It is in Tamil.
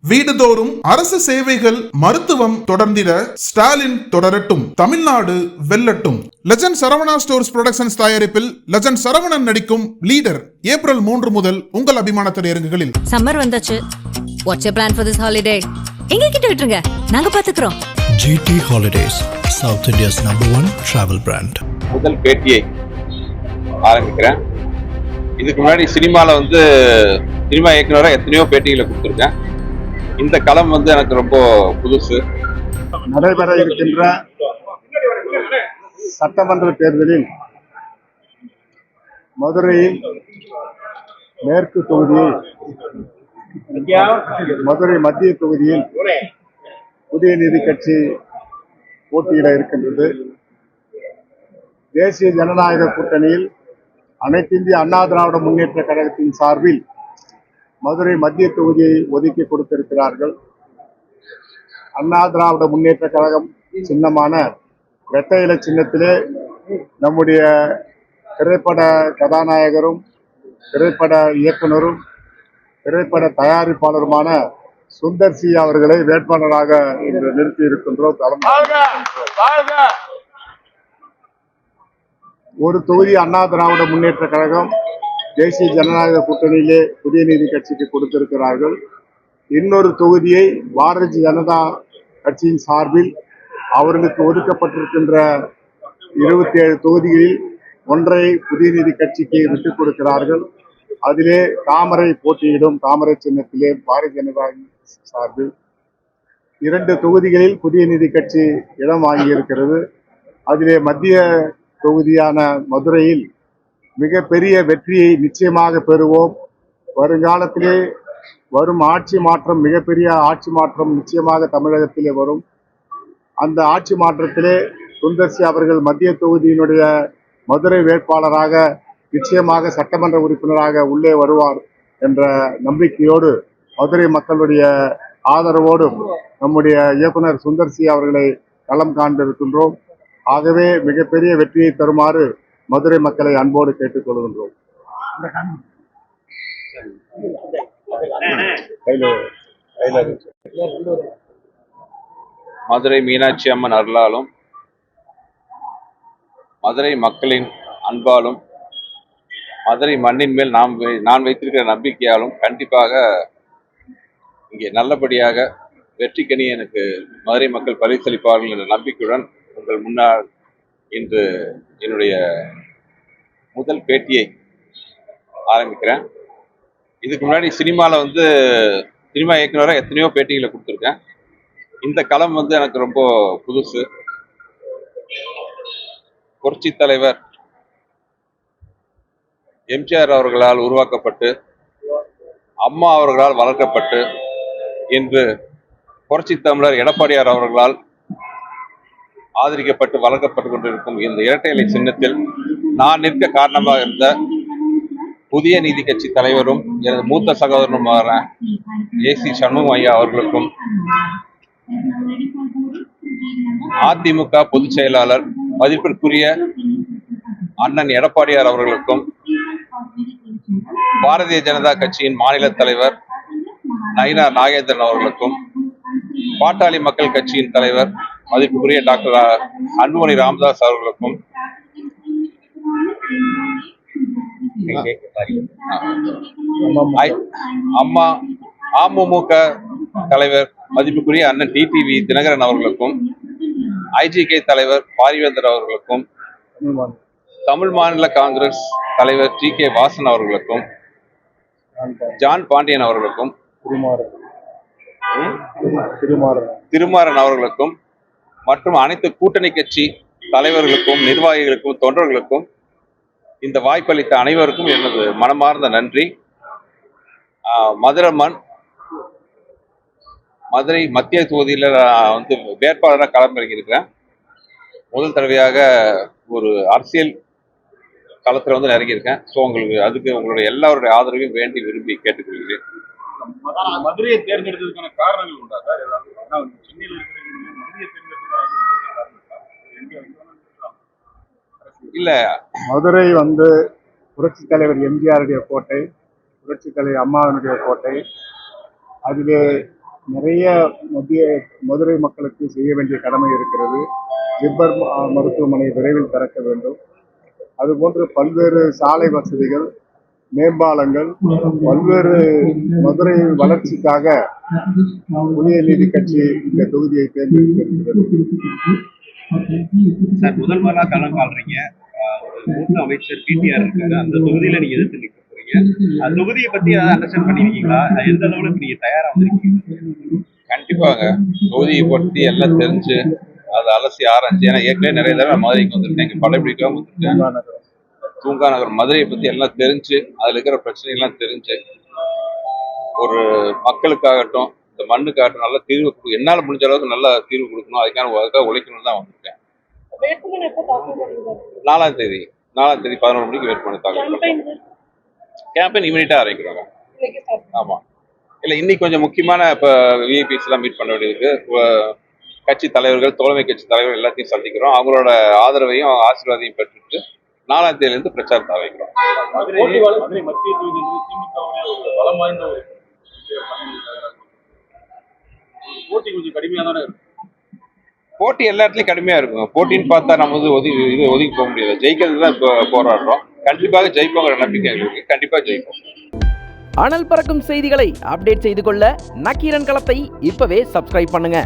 வீடுதோறும் அரசு சேவைகள் மருத்துவம் தொடர்ந்திட ஸ்டாலின் தொடரட்டும், தமிழ்நாடு வெல்லட்டும். லெஜண்ட் சரவணா ஸ்டோர்ஸ் புரொடக்ஷன்ஸ் தயாரிப்பில் லெஜண்ட் சரவணன் நடிக்கும் லீடர் ஏப்ரல் 3 முதல் உங்கள் அபிமான திரையரங்குகளில். சம்மர் வந்தாச்சு. What's your plan for this holiday? எங்க கிட்ட விட்டுருங்க, நாங்க பாத்துக்கிறோம். GT Holidays, South India's #1 travel brand. முதல் பேட்டியை ஆரம்பிக்கிறேன். இதுக்கு முன்னாடி சினிமாவில் சினிமா இயக்குனராக எத்தனையோ பேட்டிகளை கொடுத்துருக்கேன். இந்த களம் எனக்கு ரொம்ப புதுசு. நடைபெற இருக்கின்ற சட்டமன்ற தேர்தலில் மதுரையில் மேற்கு தொகுதியில், மதுரை மத்திய தொகுதியில் புதிய நீதி கட்சி போட்டியிட இருக்கின்றது. தேசிய ஜனநாயக கூட்டணியில் அனைத்து இந்திய அண்ணா திராவிட முன்னேற்ற கழகத்தின் சார்பில் மதுரை மத்திய தொகுதியை ஒதுக்கி கொடுத்திருக்கிறார்கள். அண்ணா திராவிட முன்னேற்ற கழகம் சின்னமான இரட்டை இலை சின்னத்திலே நம்முடைய திரைப்பட கதாநாயகரும் திரைப்பட இயக்குனரும் திரைப்பட தயாரிப்பாளருமான சுந்தர் சி அவர்களை வேட்பாளராக இன்று நிறுத்தி இருக்கின்றோம். ஒரு தொகுதி அண்ணா திராவிட முன்னேற்ற கழகம் தேசிய ஜனநாயக கூட்டணியிலே புதிய நீதி கட்சிக்கு கொடுத்திருக்கிறார்கள். இன்னொரு தொகுதியை பாரதிய ஜனதா கட்சியின் சார்பில் அவர்களுக்கு ஒதுக்கப்பட்டிருக்கின்ற 27 தொகுதிகளில் ஒன்றை புதிய நீதி கட்சிக்கு விட்டுக் கொடுக்கிறார்கள். அதிலே தாமரை போட்டியிடும். தாமரை சின்னத்திலே பாரதிய ஜனதா சார்பில் 2 தொகுதிகளில் புதிய நீதி கட்சி இடம் வாங்கியிருக்கிறது. அதிலே மத்திய தொகுதியான மதுரையில் மிகப்பெரிய வெற்றியை நிச்சயமாக பெறுவோம். வருங்காலத்திலே வரும் ஆட்சி மாற்றம், மிகப்பெரிய ஆட்சி மாற்றம் நிச்சயமாக தமிழகத்திலே வரும். அந்த ஆட்சி மாற்றத்திலே சுந்தர்சி அவர்கள் மத்திய தொகுதியினுடைய மதுரை வேட்பாளராக நிச்சயமாக சட்டமன்ற உறுப்பினராக உள்ளே வருவார் என்ற நம்பிக்கையோடு, மதுரை மக்களுடைய ஆதரவோடும் நம்முடைய இயக்குனர் சுந்தர்சி அவர்களை களம் காண்டிருக்கின்றோம். ஆகவே மிகப்பெரிய வெற்றியை தருமாறு மதுரை மக்களை அன்போடு கேட்டுக் கொள்கின்றோம். மதுரை மீனாட்சி அம்மன் அருளாலும் மதுரை மக்களின் அன்பாலும் மதுரை மண்ணின் மேல் நான் வைத்திருக்கிற நம்பிக்கையாலும் கண்டிப்பாக இங்கே நல்லபடியாக வெற்றிக்கனி எனக்கு மதுரை மக்கள் பரிசளிப்பார்கள் என்ற நம்பிக்கையுடன் உங்கள் முன்னால் இன்று என்னுடைய முதல் பேட்டியை ஆரம்பிக்கிறேன். இதுக்கு முன்னாடி சினிமாவில் சினிமா இயக்குனராக எத்தனையோ பேட்டிகளை கொடுத்துருக்கேன். இந்த களம் எனக்கு ரொம்ப புதுசு. புரட்சி தலைவர் எம்ஜிஆர் அவர்களால் உருவாக்கப்பட்டு, அம்மா அவர்களால் வளர்க்கப்பட்டு, இன்று புரட்சி தமிழர் எடப்பாடியார் அவர்களால் ஆதரிக்கப்பட்டு வளர்க்கப்பட்டு கொண்டிருக்கும் இந்த இரட்டை இலை சின்னத்தில் நான் நிற்க காரணமாக இருந்த புதிய நீதி கட்சி தலைவரும் எனது மூத்த சகோதரனுமான ஏசி சண்முகம் ஐயா அவர்களுக்கும், அதிமுக பொதுச் செயலாளர் மதிப்பிற்குரிய அண்ணன் எடப்பாடியார் அவர்களுக்கும், பாரதிய ஜனதா கட்சியின் மாநில தலைவர் நயினார் நாகேந்திரன் அவர்களுக்கும், பாட்டாளி மக்கள் கட்சியின் தலைவர் மதிப்புக்குரிய டாக்டர் அன்புமணி ராமதாஸ் அவர்களுக்கும், அமமுக தலைவர் மதிப்புக்குரிய அண்ணன் டிடிவி தினகரன் அவர்களுக்கும், ஐஜிகே தலைவர் பாரிவேந்தர் அவர்களுக்கும், தமிழ் மாநில காங்கிரஸ் தலைவர் TK வாசன் அவர்களுக்கும், ஜான் பாண்டியன் அவர்களுக்கும், திருமாறன் அவர்களுக்கும் மற்றும் அனைத்து கூட்டணி கட்சி தலைவர்களுக்கும், நிர்வாகிகளுக்கும், தொண்டர்களுக்கும் இந்த வாய்ப்பளித்த அனைவருக்கும் எனது மனமார்ந்த நன்றி. மதுரை மத்திய தொகுதியில் வேட்பாளராக களமிறங்கி இருக்கிறேன். முதல் தடவையாக ஒரு அரசியல் களத்தில் இறங்கியிருக்கேன். ஸோ அதுக்கு உங்களுடைய எல்லாருடைய ஆதரவையும் வேண்டி விரும்பி கேட்டுக்கொள்கிறேன். மதுரையை தேர்ந்தெடுத்ததுக்கான காரணங்கள் உண்டா சார்? சென்னையில் இருக்கிற இல்ல, மதுரை புரட்சி தலைவர் எம்ஜிஆருடைய கோட்டை, புரட்சி தலைவர் அம்மாவினுடைய கோட்டை. அதிலே நிறைய மதுரை மக்களுக்கு செய்ய வேண்டிய கடமை இருக்கிறது. ஜிப்மர் மருத்துவமனை விரைவில் திறக்க வேண்டும். அதுபோன்று பல்வேறு சாலை வசதிகள், மேம்பாலங்கள், பல்வேறு மதுரை வளர்ச்சிக்காக புதிய நீதி கட்சி இந்த தொகுதியை தேர்ந்தெடுத்திருக்கிறது. சார், முதல் முறையா களம் கால்றீங்க. மூத்த அமைச்சர் பிடிஆர் இருக்காரு, அந்த தொகுதியில நீங்க எதிர்த்து நிக்க போறீங்க. அந்த தொகுதியை பத்தி ஏதாவது அண்டர்ஸ்டாண்ட் பண்ணிருக்கீங்களா? எந்த அளவுக்கு நீங்க தயாரா வந்திருக்கீங்க? கண்டிப்பாங்க தொகுதியை பற்றி எல்லாம் தெரிஞ்சு அதை அலசி ஆராய்ச்சி. ஏன்னா ஏற்கனவே நிறைய தடவை மதுரைக்கு வந்துருக்கேன், எங்க படைப்பிடிக்காம வந்துருக்கேன். தூங்கா நகர் மதுரையை பத்தி எல்லாம் தெரிஞ்சு அதுல இருக்கிற பிரச்சனைகள்லாம் தெரிஞ்சு ஒரு மக்களுக்காகட்டும் இந்த மண்ணுக்காகட்டும் நல்ல தீர்வு என்னால முடிஞ்ச அளவுக்கு நல்ல தீர்வு கொடுக்கணும், அதுக்காக உழைக்கணும் தான் வந்துட்டேன். 4ஆம் தேதி 11 மணிக்கு வேட்புமனு தாக்கல். கேம்பெயின் இமீடியட்டா ஆரம்பிக்கிறாங்க. ஆமா இல்ல இன்னைக்கு கொஞ்சம் முக்கியமான இப்ப விஐபிஸ் எல்லாம் மீட் பண்ண வேண்டியிருக்கு. கட்சி தலைவர்கள், தோழமை கட்சி தலைவர்கள் எல்லாத்தையும் சந்திக்கிறோம். அவங்களோட ஆதரவையும் ஆசீர்வாதையும் பெற்றுட்டு 4ஆம் தேதியிலிருந்து பிரச்சாரத்தை ஆரம்பிக்கிறோம். மதுரை மத்திய தொகுதி திமுகவுடைய ஒரு பலம் வாய்ந்த ஒரு போட்டி கொஞ்சம் கடுமையா தானே இருக்கும். போட்டி எல்லா இடத்துலயும் கடுமையா இருக்கும். போட்டின்னு பார்த்தா நம்ம வந்து ஒதுக்கி போக முடியாது. ஜெயிக்கிறது தான் இப்போ போராடுறோம். கண்டிப்பாக ஜெயிப்போங்கிற நம்பிக்கை எங்களுக்கு. கண்டிப்பா ஜெயிப்போம். அனல் பறக்கும் செய்திகளை அப்டேட் செய்து கொள்ள நக்கீரன் களத்தை இப்பவே சப்ஸ்கிரைப் பண்ணுங்க.